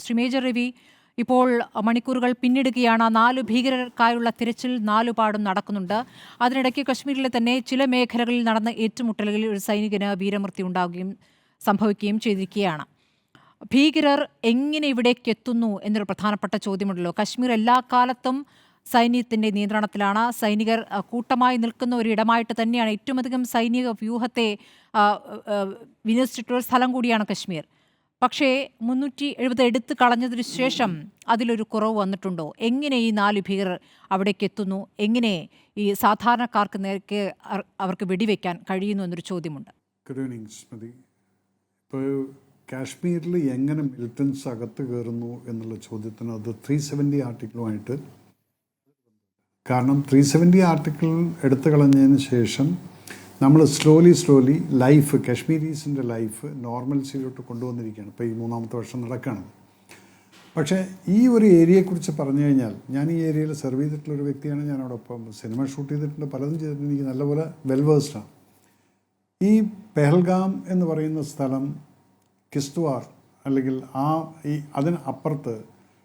Shri major Ravi, ഇപ്പോൾ മണിക്കൂറുകൾ പിന്നിടുകയാണ്. 4 ഭീകരർക്കായുള്ള തിരച്ചിൽ 4 പാടും നടക്കുന്നുണ്ട്. അതിനിടയ്ക്ക് കശ്മീരിലെ തന്നെ ചില മേഖലകളിൽ നടന്ന ഏറ്റുമുട്ടലുകളിൽ ഒരു സൈനികന് വീരമൃത്യു സംഭവിക്കുകയും ചെയ്തിരിക്കുകയാണ്. ഭീകരർ എങ്ങനെ ഇവിടേക്ക് എത്തുന്നു എന്നൊരു പ്രധാനപ്പെട്ട ചോദ്യമുണ്ടല്ലോ. കശ്മീർ എല്ലാ കാലത്തും സൈന്യത്തിൻ്റെ നിയന്ത്രണത്തിലാണ്. സൈനികർ കൂട്ടമായി നിൽക്കുന്ന ഒരിടമായിട്ട് തന്നെയാണ്. ഏറ്റവും അധികം സൈനിക വ്യൂഹത്തെ വിന്യസിച്ചിട്ടുള്ള സ്ഥലം കൂടിയാണ് കശ്മീർ. പക്ഷേ 370 എടുത്തു കളഞ്ഞതിനു ശേഷം അതിലൊരു കുറവ് വന്നിട്ടുണ്ടോ? എങ്ങനെ ഈ 4 ഭീകരർ അവിടേക്ക് എത്തുന്നു? എങ്ങനെ ഈ സാധാരണക്കാർക്ക് നേരെ അവർക്ക് വെടിവെക്കാൻ കഴിയുന്നു എന്നൊരു ചോദ്യമുണ്ട്. ഗുഡ് ഈവനിങ് സ്മൃതി. ഇപ്പോൾ കാശ്മീരിൽ എങ്ങനെ മിലിറ്റൻസ് അകത്ത് കയറുന്നു എന്നുള്ള ചോദ്യത്തിന് അത് 370 ആർട്ടിക്കിളുമായിട്ട്, കാരണം 370 ആർട്ടിക്കിൾ എടുത്തു കളഞ്ഞതിന് ശേഷം നമ്മൾ സ്ലോലി ലൈഫ്, കാശ്മീരീസിൻ്റെ ലൈഫ് നോർമൽസിയിലോട്ട് കൊണ്ടുവന്നിരിക്കുകയാണ്. ഇപ്പോൾ ഈ 3ാമത്തെ വർഷം നടക്കുകയാണ്. പക്ഷേ ഈ ഒരു ഏരിയയെക്കുറിച്ച് പറഞ്ഞു കഴിഞ്ഞാൽ, ഞാൻ ഈ ഏരിയയിൽ സെർവ് ചെയ്തിട്ടുള്ളൊരു വ്യക്തിയാണ്. ഞാൻ അവിടെ ഒപ്പം സിനിമ ഷൂട്ട് ചെയ്തിട്ടുണ്ട്, പലതും ചെയ്തിട്ടുണ്ട്. എനിക്ക് നല്ലപോലെ വെൽവേഴ്സ്ഡാണ്. ഈ പെഹൽഗാം എന്ന് പറയുന്ന സ്ഥലം, കിസ്ത്വാർ അല്ലെങ്കിൽ അതിന് അപ്പുറത്ത്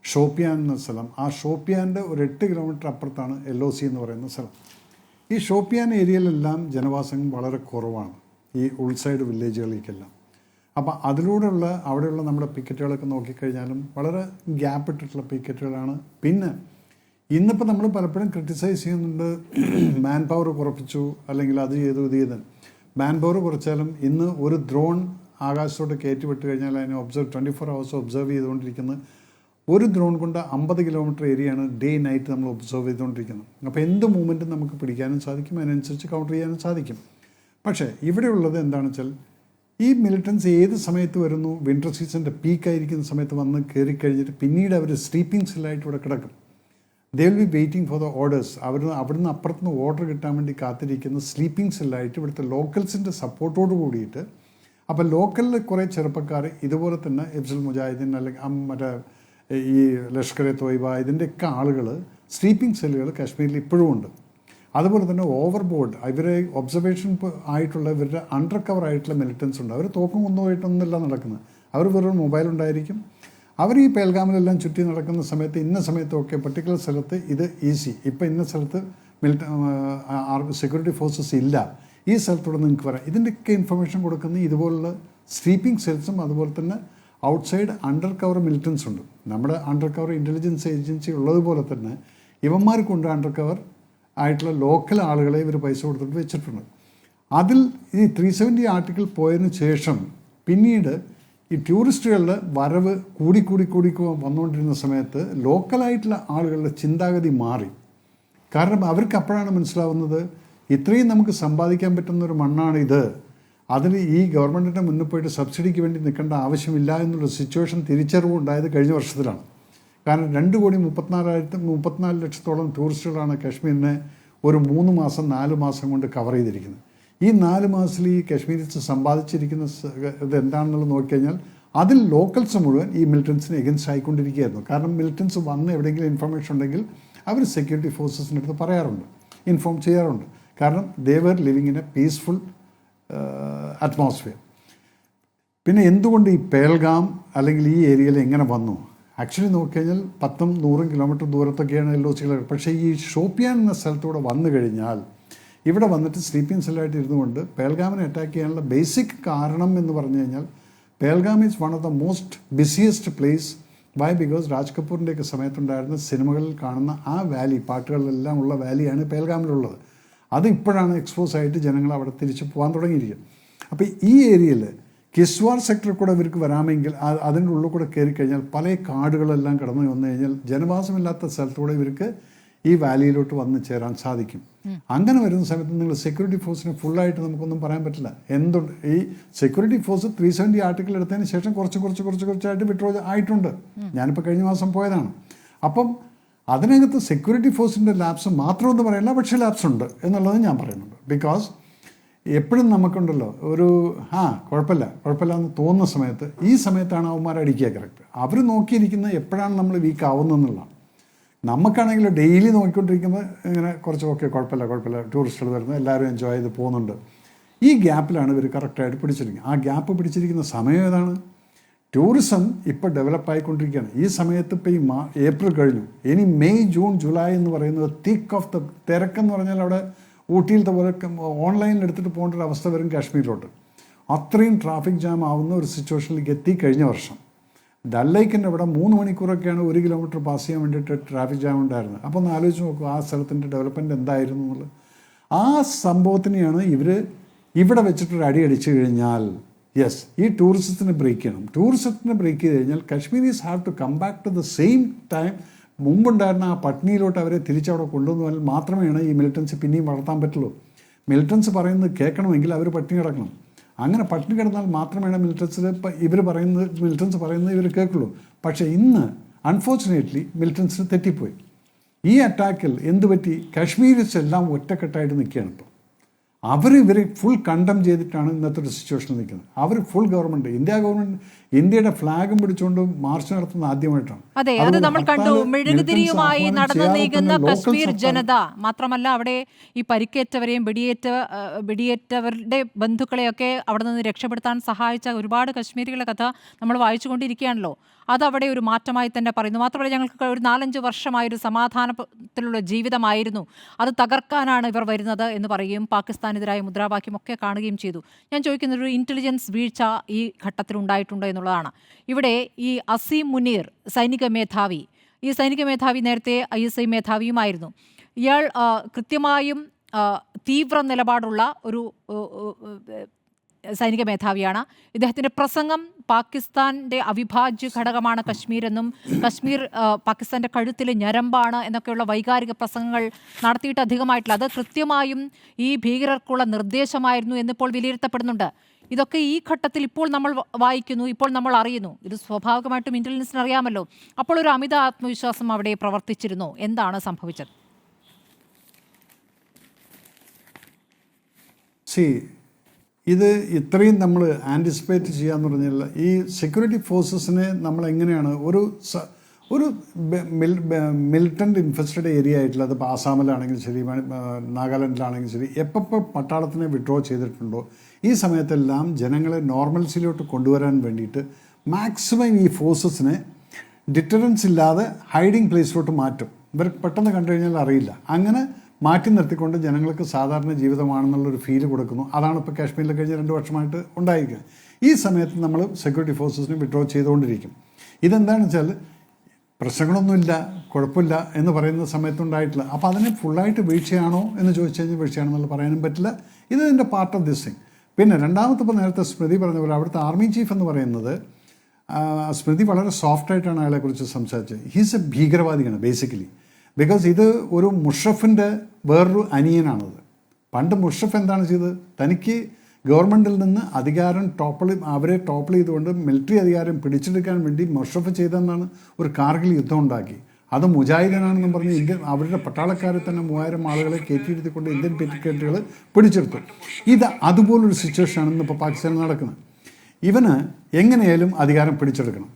ഷോപ്പിയാൻ എന്ന സ്ഥലം, ആ ഷോപ്പിയാൻ്റെ ഒരു 8 കിലോമീറ്റർ അപ്പുറത്താണ് LOC എന്ന് പറയുന്ന സ്ഥലം. ഈ ഷോപ്പിയാൻ ഏരിയയിലെല്ലാം ജനവാസം വളരെ കുറവാണ്, ഈ ഉൾസൈഡ് വില്ലേജുകളിലേക്കെല്ലാം. അപ്പോൾ അതിലൂടെയുള്ള അവിടെയുള്ള നമ്മുടെ പിക്കറ്റുകളൊക്കെ നോക്കിക്കഴിഞ്ഞാലും വളരെ ഗ്യാപ്പ് ഇട്ടിട്ടുള്ള പിക്കറ്റുകളാണ്. പിന്നെ ഇന്നിപ്പോൾ നമ്മൾ പലപ്പോഴും ക്രിട്ടിസൈസ് ചെയ്യുന്നുണ്ട്, മാൻ പവർ കുറപ്പിച്ചു അല്ലെങ്കിൽ അത് ചെയ്തു ഇത് ചെയ്ത്. മാൻ പവർ കുറച്ചാലും ഇന്ന് ഒരു ഡ്രോൺ ആകാശത്തോട്ട് കയറ്റി വിട്ട് കഴിഞ്ഞാൽ അതിനെ 24 hours ഒബ്സർവ് ചെയ്തുകൊണ്ടിരിക്കുന്നത്. ഒരു ഡ്രോൺ കൊണ്ട് 50 കിലോമീറ്റർ ഏരിയയാണ് ഡേ നൈറ്റ് നമ്മൾ ഒബ്സർവ് ചെയ്തുകൊണ്ടിരിക്കുന്നത്. അപ്പോൾ എന്ത് മൂവ്മെൻറ്റും നമുക്ക് പിടിക്കാനും സാധിക്കും, അതിനനുസരിച്ച് കൗണ്ടർ ചെയ്യാനും സാധിക്കും. പക്ഷേ ഇവിടെയുള്ളത് എന്താണെന്ന് വെച്ചാൽ, ഈ മിലിറ്റൻസ് ഏത് സമയത്ത് വരുന്നു, വിൻ്റർ സീസണിൻ്റെ പീക്കായിരിക്കുന്ന സമയത്ത് വന്ന് കയറിക്കഴിഞ്ഞിട്ട് പിന്നീട് അവർ സ്ലീപ്പിംഗ് സെല്ലായിട്ട് ഇവിടെ കിടക്കും. They will be waiting for the orders. അവിടുന്ന് അപ്പുറത്തുനിന്ന് ഓർഡർ കിട്ടാൻ വേണ്ടി കാത്തിരിക്കുന്ന സ്ലീപ്പിംഗ് സെല്ലായിട്ട് ഇവിടുത്തെ ലോക്കൽസിൻ്റെ സപ്പോർട്ടോട് കൂടിയിട്ട്. അപ്പോൾ ലോക്കലിൽ കുറേ ചെറുപ്പക്കാർ ഇതുപോലെ തന്നെ എഫ്സൽ മുജാഹിദ്ദീൻ അല്ലെങ്കിൽ മറ്റേ ഈ ലഷ്കർ എ തോയ്ബ ഇതിൻ്റെയൊക്കെ ആളുകൾ, സ്ലീപ്പിംഗ് സെല്ലുകൾ കാശ്മീരിൽ ഇപ്പോഴും ഉണ്ട്. അതുപോലെ തന്നെ ഓവർബോർഡ് ഇവരെ ഒബ്സർവേഷൻ ആയിട്ടുള്ള ഇവരുടെ അണ്ടർ കവർ ആയിട്ടുള്ള മിലിറ്റൻസ് ഉണ്ട്. അവർ തോക്കും കൊന്നുപോയിട്ടൊന്നുമില്ല നടക്കുന്നത്. അവർ വെറും മൊബൈൽ ഉണ്ടായിരിക്കും. അവർ ഈ പേൽഗാമിലെല്ലാം ചുറ്റി നടക്കുന്ന സമയത്ത് ഇന്ന സമയത്തൊക്കെ പർട്ടിക്കുലർ സ്ഥലത്ത് ഇത് ഈസി, ഇപ്പോൾ ഇന്ന സ്ഥലത്ത് സെക്യൂരിറ്റി ഫോഴ്സസ് ഇല്ല, ഈ സ്ഥലത്തൂടെ നിങ്ങൾക്ക് വരാം. ഇതിൻ്റെയൊക്കെ ഇൻഫർമേഷൻ കൊടുക്കുന്ന ഇതുപോലുള്ള സ്ലീപ്പിംഗ് സെൽസും അതുപോലെ തന്നെ ഔട്ട്സൈഡ് അണ്ടർ കവർ മിലിറ്റൻസ് ഉണ്ട്. നമ്മുടെ അണ്ടർ കവർ ഇൻ്റലിജൻസ് ഏജൻസി ഉള്ളതുപോലെ തന്നെ ഇവന്മാർക്കുണ്ട് അണ്ടർ കവർ ആയിട്ടുള്ള ലോക്കൽ ആളുകളെ ഇവർ പൈസ കൊടുത്തിട്ട് വെച്ചിട്ടുണ്ട്. അതിൽ ഈ 370 ആർട്ടിക്കിൾ പോയതിനു ശേഷം പിന്നീട് ഈ ടൂറിസ്റ്റുകളുടെ വരവ് കൂടി വന്നുകൊണ്ടിരുന്ന സമയത്ത് ലോക്കലായിട്ടുള്ള ആളുകളുടെ ചിന്താഗതി മാറി. കാരണം അവർക്ക് അപ്പോഴാണ് മനസ്സിലാവുന്നത്, ഇത്രയും നമുക്ക് സമ്പാദിക്കാൻ പറ്റുന്നൊരു മണ്ണാണിത്, അതിന് ഈ ഗവൺമെൻറ്റിൻ്റെ മുന്നിൽ പോയിട്ട് സബ്സിഡിക്ക് വേണ്ടി നിൽക്കേണ്ട ആവശ്യമില്ല എന്നുള്ള സിറ്റുവേഷൻ തിരിച്ചറിവുണ്ടായത് കഴിഞ്ഞ വർഷത്തിലാണ്. കാരണം 2,34,00,000 ടൂറിസ്റ്റുകളാണ് കാശ്മീരിനെ ഒരു 3 മാസം 4 മാസം കൊണ്ട് കവർ ചെയ്തിരിക്കുന്നത്. ഈ 4 മാസത്തിൽ ഈ കാശ്മീരിൽ സമ്പാദിച്ചിരിക്കുന്ന ഇത് എന്താണെന്നുള്ളത് നോക്കിക്കഴിഞ്ഞാൽ അതിൽ ലോക്കൽസ് മുഴുവൻ ഈ മിലിറ്റൻസിന് എഗൻസ്റ്റ് ആയിക്കൊണ്ടിരിക്കുകയായിരുന്നു. കാരണം മിലിറ്റൻസ് വന്ന് എവിടെയെങ്കിലും ഇൻഫർമേഷൻ ഉണ്ടെങ്കിൽ അവർ സെക്യൂരിറ്റി ഫോഴ്സസിൻ്റെ അടുത്ത് പറയാറുണ്ട്, ഇൻഫോം ചെയ്യാറുണ്ട്. കാരണം they were living in a peaceful atmosphere. പിന്നെ എന്തുകൊണ്ട് ഈ പേൽഗാം അല്ലെങ്കിൽ ഈ ഏരിയയിൽ എങ്ങനെ വന്നു? ആക്ച്വലി നോക്കിക്കഴിഞ്ഞാൽ 10-100 കിലോമീറ്റർ ദൂരത്തൊക്കെയാണ് LOCകൾ. പക്ഷേ ഈ ഷോപ്പിയാൻ എന്ന സ്ഥലത്തൂടെ വന്നു കഴിഞ്ഞാൽ ഇവിടെ വന്നിട്ട് സ്ലീപ്പിംഗ് സെല്ലായിട്ട് ഇരുന്നുകൊണ്ട് പേൽഗാമിനെ അറ്റാക്ക് ചെയ്യാനുള്ള ബേസിക് കാരണം എന്ന് പറഞ്ഞു കഴിഞ്ഞാൽ, Pahalgam is one of the most busiest place. Why? Because Raj കപൂറിൻ്റെയൊക്കെ സമയത്തുണ്ടായിരുന്ന സിനിമകളിൽ കാണുന്ന ആ വാലി, പാട്ടുകളിലെല്ലാം ഉള്ള വാലിയാണ് പേൽഗാമിലുള്ളത്. അത് ഇപ്പോഴാണ് എക്സ്പോസ് ആയിട്ട് ജനങ്ങൾ അവിടെ തിരിച്ച് പോകാൻ തുടങ്ങിയിരിക്കുന്നത്. അപ്പോൾ ഈ ഏരിയയിൽ കിസ്വാർ സെക്ടറിൽ കൂടെ ഇവർക്ക് വരാമെങ്കിൽ അതിൻ്റെ ഉള്ളിൽ കൂടെ കയറിക്കഴിഞ്ഞാൽ പല കാടുകളെല്ലാം കടന്നു വന്നു കഴിഞ്ഞാൽ ജനവാസമില്ലാത്ത സ്ഥലത്തൂടെ ഇവർക്ക് ഈ വാലിയിലോട്ട് വന്ന് ചേരാൻ സാധിക്കും. അങ്ങനെ വരുന്ന സമയത്ത് നിങ്ങൾ സെക്യൂരിറ്റി ഫോഴ്സിനെ ഫുള്ളായിട്ട് നമുക്കൊന്നും പറയാൻ പറ്റില്ല. എന്തുണ്ട് ഈ സെക്യൂരിറ്റി ഫോഴ്സ് 370 ആർട്ടിക്കിൾ എടുത്തതിന് ശേഷം കുറച്ചായിട്ട് വിഡ്രോ ആയിട്ടുണ്ട്. ഞാനിപ്പോൾ കഴിഞ്ഞ മാസം പോയതാണ്. അപ്പം അതിനകത്ത് സെക്യൂരിറ്റി ഫോഴ്സിൻ്റെ ലാബ്സ് മാത്രമെന്ന് പറയില്ല, പക്ഷേ ലാബ്സ് ഉണ്ട് എന്നുള്ളത് ഞാൻ പറയുന്നുണ്ട്. ബിക്കോസ് എപ്പോഴും നമുക്കുണ്ടല്ലോ ഒരു കുഴപ്പമില്ല എന്ന് തോന്നുന്ന സമയത്ത്, ഈ സമയത്താണ് അവന്മാർ അടിക്കുക കറക്റ്റ്. അവർ നോക്കിയിരിക്കുന്നത് എപ്പോഴാണ് നമ്മൾ വീക്ക് ആവുന്നതെന്നുള്ളതാണ്. നമുക്കാണെങ്കിൽ ഡെയിലി നോക്കിക്കൊണ്ടിരിക്കുമ്പോൾ ഇങ്ങനെ കുറച്ച് കുഴപ്പമില്ല ടൂറിസ്റ്റുകൾ വരുന്നത്, എല്ലാവരും എൻജോയ് ചെയ്ത് പോകുന്നുണ്ട്. ഈ ഗ്യാപ്പിലാണ് ഇവർ കറക്റ്റായിട്ട് പിടിച്ചിരിക്കുന്നത്. ആ ഗ്യാപ്പ് പിടിച്ചിരിക്കുന്ന സമയം ഏതാണ്? ടൂറിസം ഇപ്പോൾ ഡെവലപ്പായിക്കൊണ്ടിരിക്കുകയാണ്. ഈ സമയത്ത് ഇപ്പോൾ ഈ ഏപ്രിൽ കഴിഞ്ഞു, ഇനി മെയ് ജൂൺ ജൂലൈ എന്ന് പറയുന്നത് തിക്ക് ഓഫ് ദ തിരക്കെന്ന് പറഞ്ഞാൽ അവിടെ ഊട്ടിയിലത്തെ പോലെ ഓൺലൈനിൽ എടുത്തിട്ട് പോകേണ്ട ഒരു അവസ്ഥ വരും കാശ്മീരിലോട്ട്. അത്രയും ട്രാഫിക് ജാം ആവുന്ന ഒരു സിറ്റുവേഷനിലേക്ക് എത്തി കഴിഞ്ഞ വർഷം. ഡൽ ലേക്കിൻ്റെ അവിടെ 3 മണിക്കൂറൊക്കെയാണ് 1 കിലോമീറ്റർ പാസ് ചെയ്യാൻ വേണ്ടിയിട്ട് ട്രാഫിക് ജാം ഉണ്ടായിരുന്നത്. അപ്പോൾ ഒന്ന് ആലോചിച്ച് നോക്കൂ ആ സ്ഥലത്തിൻ്റെ ഡെവലപ്മെൻറ്റ് എന്തായിരുന്നു എന്നുള്ളത്. ആ സംഭവത്തിനെയാണ് ഇവർ ഇവിടെ വെച്ചിട്ടൊരു അടി അടിച്ചു കഴിഞ്ഞാൽ യെസ്, ഈ ടൂറിസത്തിന് ബ്രേക്ക് ചെയ്യണം. ടൂറിസത്തിന് ബ്രേക്ക് ചെയ്ത് കഴിഞ്ഞാൽ Kashmiris have to come back to the same time മുമ്പുണ്ടായിരുന്ന ആ പട്നിയിലോട്ട് അവരെ തിരിച്ചവിടെ കൊണ്ടുവന്നാൽ മാത്രമേ ഈ മിലിറ്റൻസ് പിന്നെയും വളർത്താൻ പറ്റുള്ളൂ. മിലിറ്റൻസ് പറയുന്നത് കേൾക്കണമെങ്കിൽ അവർ പട്ടിണി കിടക്കണം. അങ്ങനെ പട്ടിണി കിടന്നാൽ മാത്രമേ മിലിറ്റൻസ് പറയുന്നത് ഇവർ കേൾക്കുള്ളൂ. പക്ഷേ ഇന്ന് അൺഫോർച്ചുനേറ്റ്ലി മിലിറ്റൻസിന് തെറ്റിപ്പോയി. ഈ അറ്റാക്കിൽ എന്ത് പറ്റി? കാശ്മീരീസ് എല്ലാം ഒറ്റക്കെട്ടായിട്ട് നിൽക്കുകയാണ്. ഇപ്പോൾ ഇവർ ഫുൾ കണ്ടം ചെയ്തിട്ടാണ് ഇന്നത്തെ ഒരു സിറ്റുവേഷനിൽ നിൽക്കുന്നത്. അവർ ഫുൾ ഗവൺമെൻറ്, ഇന്ത്യയുടെ ഫ്ലാഗും പിടിച്ചുകൊണ്ട് മാർച്ച് നടത്തുന്നത് ആദ്യമായിട്ടാണ്. അതെ, അത് നമ്മൾ കണ്ടു. മെഴുകുതിരിയുമായി നടന്നു നീങ്ങുന്ന കശ്മീർ ജനത മാത്രമല്ല, അവിടെ ഈ പരിക്കേറ്റവരെയും വെടിയേറ്റവരുടെ ബന്ധുക്കളെയൊക്കെ അവിടെ നിന്ന് രക്ഷപ്പെടുത്താൻ സഹായിച്ച ഒരുപാട് കശ്മീരികളുടെ കഥ നമ്മൾ വായിച്ചുകൊണ്ടിരിക്കുകയാണല്ലോ. അതവിടെ ഒരു മാറ്റമായി തന്നെ പറയുന്നു. മാത്രമല്ല, ഞങ്ങൾക്ക് ഒരു 4-5 വർഷമായൊരു സമാധാനത്തിലുള്ള ജീവിതമായിരുന്നു, അത് തകർക്കാനാണ് ഇവർ വരുന്നത് എന്ന് പറയുകയും പാകിസ്ഥാനെതിരായ മുദ്രാവാക്യമൊക്കെ കാണുകയും ചെയ്തു. ഞാൻ ചോദിക്കുന്നത്, ഒരു ഇൻ്റലിജൻസ് വീഴ്ച ഈ ഘട്ടത്തിൽ ഉണ്ടായിട്ടുണ്ടോ എന്നുള്ളതാണ്. ഇവിടെ ഈ അസീം മുനീർ സൈനിക മേധാവി നേരത്തെ ISI മേധാവിയുമായിരുന്നു. ഇയാൾ കൃത്യമായും തീവ്ര നിലപാടുള്ള ഒരു സൈനിക മേധാവിയാണ്. ഇദ്ദേഹത്തിൻ്റെ പ്രസംഗം പാകിസ്ഥാൻ്റെ അവിഭാജ്യ ഘടകമാണ് കശ്മീരെന്നും കശ്മീർ പാകിസ്ഥാൻ്റെ കഴുത്തിലെ ഞരമ്പാണ് എന്നൊക്കെയുള്ള വൈകാരിക പ്രസംഗങ്ങൾ നടത്തിയിട്ട് അധികമായിട്ടില്ല. അത് കൃത്യമായും ഈ ഭീകരർക്കുള്ള നിർദ്ദേശമായിരുന്നു എന്നിപ്പോൾ വിലയിരുത്തപ്പെടുന്നുണ്ട്. ഇതൊക്കെ ഈ ഘട്ടത്തിൽ ഇപ്പോൾ നമ്മൾ വായിക്കുന്നു, ഇപ്പോൾ നമ്മൾ അറിയുന്നു. ഇത് സ്വാഭാവികമായിട്ടും ഇൻ്റലിജൻസിന് അറിയാമല്ലോ. അപ്പോൾ ഒരു അമിത ആത്മവിശ്വാസം അവിടെ പ്രവർത്തിച്ചിരുന്നു. എന്താണ് സംഭവിച്ചത്? ഇത് ഇത്രയും നമ്മൾ ആൻറ്റിസിപ്പേറ്റ് ചെയ്യാന്ന് പറഞ്ഞാൽ ഈ സെക്യൂരിറ്റി ഫോഴ്സസിനെ നമ്മൾ എങ്ങനെയാണ് ഒരു മിലിറ്റൻ്റ് ഇൻഫെസ്റ്റഡ് ഏരിയ ആയിട്ടുള്ള, അതിപ്പോൾ ആസാമിലാണെങ്കിൽ ശരി, നാഗാലാൻഡിലാണെങ്കിൽ ശരി, എപ്പോൾ പട്ടാളത്തിനെ വിഡ്രോ ചെയ്തിട്ടുണ്ടോ ഈ സമയത്തെല്ലാം ജനങ്ങളെ നോർമൽസിലോട്ട് കൊണ്ടുവരാൻ വേണ്ടിയിട്ട് മാക്സിമം ഈ ഫോഴ്സസിനെ ഡിറ്ററൻസ് ഇല്ലാതെ ഹൈഡിങ് പ്ലേസിലോട്ട് മാറ്റും. ഇവർ പെട്ടെന്ന് കണ്ടു കഴിഞ്ഞാൽ അറിയില്ല. അങ്ങനെ മാറ്റി നിർത്തിക്കൊണ്ട് ജനങ്ങൾക്ക് സാധാരണ ജീവിതമാണെന്നുള്ളൊരു ഫീല് കൊടുക്കുന്നു. അതാണ് ഇപ്പോൾ കാശ്മീരിൽ കഴിഞ്ഞ 2 വർഷമായിട്ട് ഉണ്ടായിരിക്കുക. ഈ സമയത്ത് നമ്മൾ സെക്യൂരിറ്റി ഫോഴ്സസിനെ വിഡ്രോ ചെയ്തുകൊണ്ടിരിക്കും. ഇതെന്താണെന്ന് വെച്ചാൽ പ്രശ്നങ്ങളൊന്നുമില്ല, കുഴപ്പമില്ല എന്ന് പറയുന്ന സമയത്തുണ്ടായിട്ടില്ല. അപ്പോൾ അതിനെ ഫുള്ളായിട്ട് വീഴ്ചയാണോ എന്ന് ചോദിച്ചു കഴിഞ്ഞാൽ വീഴ്ചയാണെന്നുള്ള പറയാനും പറ്റില്ല. ഇത് ഇതിൻ്റെ പാർട്ട് ഓഫ് ദിസ് തിങ്. പിന്നെ രണ്ടാമത്തെ, ഇപ്പോൾ നേരത്തെ സ്മൃതി പറഞ്ഞ പോലെ അവിടുത്തെ ആർമി ചീഫ് എന്ന് പറയുന്നത്, സ്മൃതി വളരെ സോഫ്റ്റായിട്ടാണ് അയാളെക്കുറിച്ച് സംസാരിച്ചത്. ഹീസ് എ ഭീകരവാദിയാണ് ബേസിക്കലി. ബിക്കോസ് ഇത് ഒരു മുഷറഫിൻ്റെ വേറൊരു അനിയനാണത്. പണ്ട് മുഷറഫ് എന്താണ് ചെയ്തത്? തനിക്ക് ഗവൺമെൻറ്റിൽ നിന്ന് അധികാരം അവരെ ടോപ്പിൾ ചെയ്തുകൊണ്ട് മിലിറ്ററി അധികാരം പിടിച്ചെടുക്കാൻ വേണ്ടി മുഷറഫ് ചെയ്തെന്നാണ് ഒരു കാർഗിൽ യുദ്ധം ഉണ്ടാക്കി. അത് മുജാഹിദീനാണെന്നും പറഞ്ഞ് അവരുടെ പട്ടാളക്കാരെ തന്നെ 3000 ആളുകളെ കയറ്റിയിരുത്തിക്കൊണ്ട് ഇന്ത്യൻ പെറ്റിക്കേറ്റുകൾ പിടിച്ചെടുത്തു. അതുപോലൊരു സിറ്റുവേഷനാണ് ഇപ്പോൾ പാകിസ്ഥാനിൽ നടക്കുന്നത്. ഇവന് എങ്ങനെയാലും അധികാരം പിടിച്ചെടുക്കണം.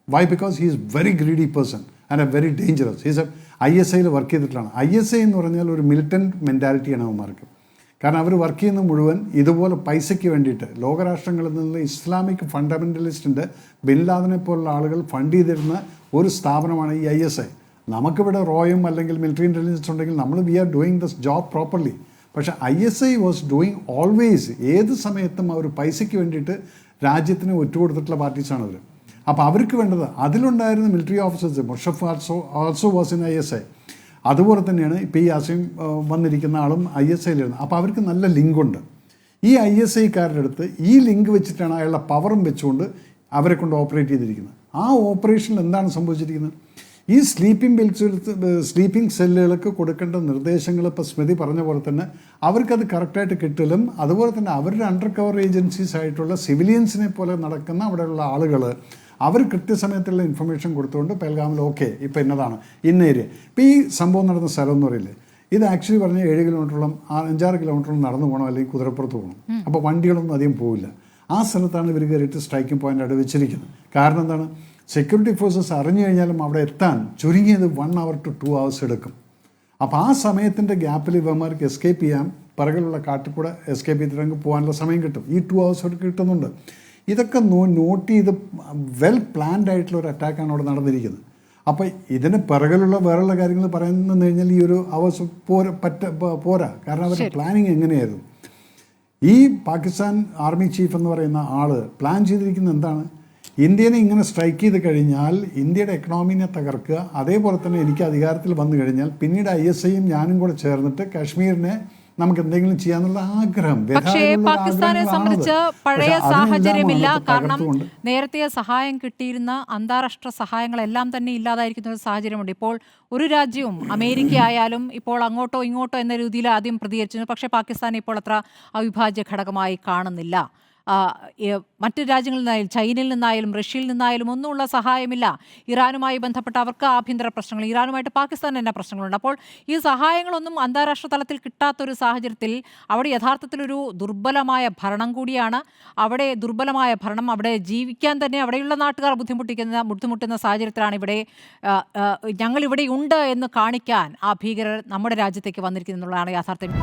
Why? Because he is very greedy person and a very dangerous. He's ISIയിൽ വർക്ക് ചെയ്തിട്ടുള്ളതാണ്. ISI എന്ന് പറഞ്ഞാൽ ഒരു മിലിറ്റൻറ്റ് മെൻറ്റാലിറ്റിയാണ് അവന്മാർക്ക്. കാരണം അവർ വർക്ക് ചെയ്യുന്ന മുഴുവൻ ഇതുപോലെ പൈസയ്ക്ക് വേണ്ടിയിട്ട് ലോകരാഷ്ട്രങ്ങളിൽ നിന്ന് ഇസ്ലാമിക് ഫണ്ടമെൻ്റലിസ്റ്റിൻ്റെ ബിൻ ലാദനെ പോലുള്ള ആളുകൾ ഫണ്ട് ചെയ്തിരുന്ന ഒരു സ്ഥാപനമാണ് ഈ ISI. നമുക്കിവിടെ റോയും അല്ലെങ്കിൽ മിലിറ്ററി ഇൻ്റലിജൻസ് ഉണ്ടെങ്കിൽ we are doing the job properly. പക്ഷേ ISI വാസ് ഡൂയിങ് ഓൾവേസ്, ഏത് സമയത്തും അവർ പൈസയ്ക്ക് വേണ്ടിയിട്ട് രാജ്യത്തിന് ഒറ്റുകൊടുത്തിട്ടുള്ള പാർട്ടീസാണ് അവർ. അപ്പോൾ അവർക്ക് വേണ്ടത് അതിലുണ്ടായിരുന്ന military officers, Musharraf also was in ISI. അതുപോലെ തന്നെയാണ് ഇപ്പോൾ ഈ അസീം വന്നിരിക്കുന്ന ആളും ISIയിലിരുന്നത്. അപ്പോൾ അവർക്ക് നല്ല ലിങ്കുണ്ട്. ഈ ISIക്കാരുടെ അടുത്ത് ഈ ലിങ്ക് വെച്ചിട്ടാണ് അയാളുടെ പവറും വെച്ചുകൊണ്ട് അവരെ കൊണ്ട് ഓപ്പറേറ്റ് ചെയ്തിരിക്കുന്നത്. ആ ഓപ്പറേഷനിൽ എന്താണ് സംഭവിച്ചിരിക്കുന്നത്? ഈ സ്ലീപ്പിംഗ് സെല്ലുകൾക്ക് കൊടുക്കേണ്ട നിർദ്ദേശങ്ങൾ ഇപ്പോൾ സ്മൃതി പറഞ്ഞ പോലെ തന്നെ അവർക്കത് കറക്റ്റായിട്ട് കിട്ടലും, അതുപോലെ തന്നെ അവരുടെ അണ്ടർ കവർ ഏജൻസീസ് ആയിട്ടുള്ള സിവിലിയൻസിനെ പോലെ നടക്കുന്ന അവിടെയുള്ള ആളുകൾ അവർ കൃത്യസമയത്തുള്ള ഇൻഫർമേഷൻ കൊടുത്തുകൊണ്ട് പെൽഗാമിൽ ഓക്കെ ഇപ്പോൾ ഇന്നതാണ് ഇന്ന ഏരിയ. ഇപ്പോൾ ഈ സംഭവം നടന്ന സ്ഥലം എന്ന് പറയില്ലേ, ഇത് ആക്ച്വലി പറഞ്ഞാൽ 7 കിലോമീറ്ററോളം 5-6 കിലോമീറ്ററോളം നടന്നു പോകണം, അല്ലെങ്കിൽ കുതിരപ്പുറത്ത് പോകണം. അപ്പോൾ വണ്ടികളൊന്നും അധികം പോവില്ല. ആ സ്ഥലത്താണ് ഇവർ കയറിയിട്ട് സ്ട്രൈക്കിംഗ് പോയിൻ്റ് അവിടെ വെച്ചിരിക്കുന്നത്. കാരണം എന്താണ്? സെക്യൂരിറ്റി ഫോഴ്സസ് അറിഞ്ഞു കഴിഞ്ഞാലും അവിടെ എത്താൻ ചുരുങ്ങിയത് 1 hour to 2 hours എടുക്കും. അപ്പോൾ ആ സമയത്തിൻ്റെ ഗ്യാപ്പിൽ ഇവന്മാർക്ക് എസ്കേപ്പ് ചെയ്യാൻ പിറകിലുള്ള കാട്ടിൽ കൂടെ എസ്കേപ്പ് ചെയ്തിട്ടെങ്കിൽ പോകാനുള്ള സമയം കിട്ടും. ഈ 2 hours അവർക്ക് കിട്ടുന്നുണ്ട്. ഇതൊക്കെ നോട്ട് ചെയ്ത് വെൽ പ്ലാൻഡ് ആയിട്ടുള്ള ഒരു അറ്റാക്കാണ് അവിടെ നടന്നിരിക്കുന്നത്. അപ്പോൾ ഇതിന് പിറകിലുള്ള വേറെയുള്ള കാര്യങ്ങൾ പറയുന്നതെന്ന് കഴിഞ്ഞാൽ ഈ ഒരു അവസ്ഥ പോരാ. കാരണം അവരുടെ പ്ലാനിങ് എങ്ങനെയായിരുന്നു? ഈ പാകിസ്ഥാൻ ആർമി ചീഫ് എന്ന് പറയുന്ന ആൾ പ്ലാൻ ചെയ്തിരിക്കുന്നത് എന്താണ്? ഇന്ത്യനെ ഇങ്ങനെ സ്ട്രൈക്ക് ചെയ്ത് കഴിഞ്ഞാൽ ഇന്ത്യയുടെ എക്കണോമിനെ തകർക്കുക, അതേപോലെ തന്നെ എനിക്ക് അധികാരത്തിൽ വന്നു കഴിഞ്ഞാൽ പിന്നീട് ISIയും ഞാനും കൂടെ ചേർന്നിട്ട് കാശ്മീരിനെ നമുക്ക് എന്തെങ്കിലും ചെയ്യാന്നുള്ള ആഗ്രഹം. പക്ഷേ പാകിസ്ഥാനെ സംബന്ധിച്ച് പഴയ സാഹചര്യമില്ല. കാരണം നേരത്തെ സഹായം കിട്ടിയിരുന്ന അന്താരാഷ്ട്ര സഹായങ്ങളെല്ലാം തന്നെ ഇല്ലാതായിരിക്കുന്ന ഒരു സാഹചര്യമുണ്ട്. ഇപ്പോൾ ഒരു രാജ്യവും അമേരിക്ക ആയാലും ഇപ്പോൾ അങ്ങോട്ടോ ഇങ്ങോട്ടോ എന്ന രീതിയിൽ ആദ്യം പ്രതികരിച്ചിരുന്നു. പക്ഷേ പാകിസ്ഥാനെ ഇപ്പോൾ അത്ര അവിഭാജ്യ ഘടകമായി കാണുന്നില്ല. മറ്റ് രാജ്യങ്ങളിൽ നിന്നായാലും ചൈനയിൽ നിന്നായാലും റഷ്യയിൽ നിന്നായാലും ഒന്നുമുള്ള സഹായമില്ല. ഇറാനുമായി ബന്ധപ്പെട്ട അവർക്ക് ആഭ്യന്തര പ്രശ്നങ്ങൾ, ഇറാനുമായിട്ട് പാകിസ്ഥാൻ തന്നെ പ്രശ്നങ്ങളുണ്ട്. അപ്പോൾ ഈ സഹായങ്ങളൊന്നും അന്താരാഷ്ട്ര തലത്തിൽ കിട്ടാത്തൊരു സാഹചര്യത്തിൽ അവിടെ യഥാർത്ഥത്തിലൊരു ദുർബലമായ ഭരണം കൂടിയാണ്. അവിടെ ദുർബലമായ ഭരണം, അവിടെ ജീവിക്കാൻ തന്നെ അവിടെയുള്ള നാട്ടുകാർ ബുദ്ധിമുട്ടുന്ന സാഹചര്യത്തിലാണ് ഇവിടെ ഞങ്ങളിവിടെ ഉണ്ട് എന്ന് കാണിക്കാൻ ആ ഭീകരർ നമ്മുടെ രാജ്യത്തേക്ക് വന്നിരിക്കുന്നു എന്നുള്ളതാണ് യാഥാർത്ഥ്യം.